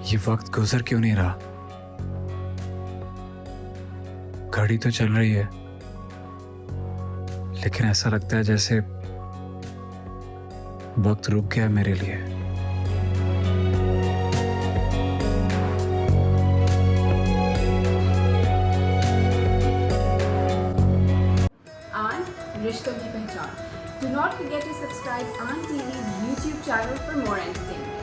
ये वक्त गुजर क्यों नहीं रहा? घड़ी तो चल रही है, लेकिन ऐसा लगता है जैसे वक्त रुक गया मेरे लिए। आन रिश्तों की पहचान. Do not forget to subscribe Aan TV's YouTube channel for more entertainment.